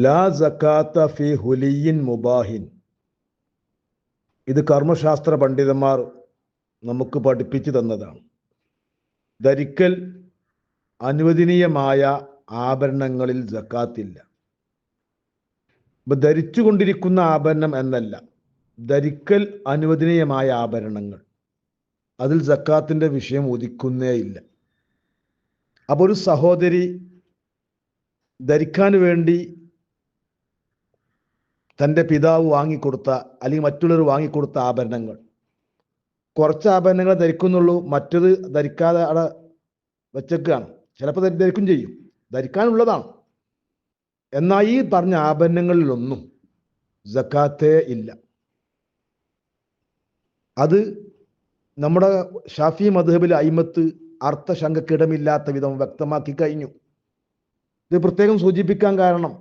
ലാ സക്കാത്ത ഫി ഹുലിയിൻ മുബാഹിൻ. ഇത് കർമ്മശാസ്ത്ര പണ്ഡിതന്മാർ നമുക്ക് പഠിപ്പിച്ചു തന്നതാണ്. ധരിക്കൽ അനുവദനീയമായ ആഭരണങ്ങളിൽ സക്കാത്തില്ല. ഇപ്പം ധരിച്ചുകൊണ്ടിരിക്കുന്ന ആഭരണം എന്നല്ല, ധരിക്കൽ അനുവദനീയമായ ആഭരണങ്ങൾ, അതിൽ സക്കാത്തിൻ്റെ വിഷയം ഉദിക്കുന്നേ ഇല്ല. അപ്പോൾ ഒരു സഹോദരി ധരിക്കാൻ വേണ്ടി തൻ്റെ പിതാവ് വാങ്ങിക്കൊടുത്ത അല്ലെങ്കിൽ മറ്റുള്ളവർ വാങ്ങിക്കൊടുത്ത ആഭരണങ്ങൾ, കുറച്ച് ആഭരണങ്ങൾ ധരിക്കുന്നുള്ളൂ, മറ്റത് ധരിക്കാതെ അവിടെ വെച്ചേക്കാണ്. ചിലപ്പോൾ ധരിക്കും ചെയ്യും, ധരിക്കാനുള്ളതാണ്. എന്നാൽ ഈ പറഞ്ഞ ആഭരണങ്ങളിലൊന്നും സക്കാത്തേ ഇല്ല. അത് നമ്മുടെ ഷാഫി മദ്ഹബിലെ അയിമത്ത് അർത്ഥശങ്കക്കിടമില്ലാത്ത വിധം വ്യക്തമാക്കി കഴിഞ്ഞു. ഇത് പ്രത്യേകം സൂചിപ്പിക്കാൻ കാരണം,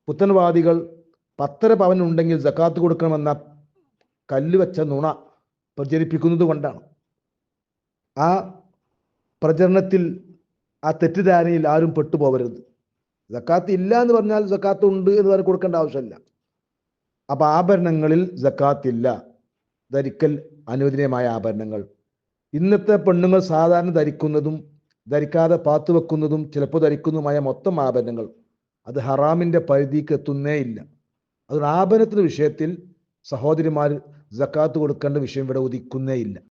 പുത്തൻവാദികൾ 10.5 പവൻ ഉണ്ടെങ്കിൽ സക്കാത്ത് കൊടുക്കണമെന്ന കല്ല് വെച്ച നുണ പ്രചരിപ്പിക്കുന്നത് കൊണ്ടാണ്. ആ പ്രചരണത്തിൽ, ആ തെറ്റിദ്ധാരണയിൽ ആരും പെട്ടുപോകരുത്. സക്കാത്ത് ഇല്ല എന്ന് പറഞ്ഞാൽ സക്കാത്ത് ഉണ്ട് എന്ന് പറഞ്ഞ് കൊടുക്കേണ്ട ആവശ്യമില്ല. അപ്പം ആഭരണങ്ങളിൽ സക്കാത്തില്ല. ധരിക്കൽ അനുവദനീയമായ ആഭരണങ്ങൾ, ഇന്നത്തെ പെണ്ണുങ്ങൾ സാധാരണ ധരിക്കുന്നതും ധരിക്കാതെ പാത്തു വെക്കുന്നതും ചിലപ്പോൾ ധരിക്കുന്നതുമായ മൊത്തം ആഭരണങ്ങൾ, അത് ഹറാമിൻ്റെ പരിധിക്ക് എത്തുന്നേ ഇല്ല. അതൊരു ആഭരണത്തിൻ്റെ വിഷയത്തിൽ സഹോദരിമാർ സക്കാത്ത് കൊടുക്കേണ്ട വിഷയം ഇവിടെ ഉദിക്കുന്നേ ഇല്ല.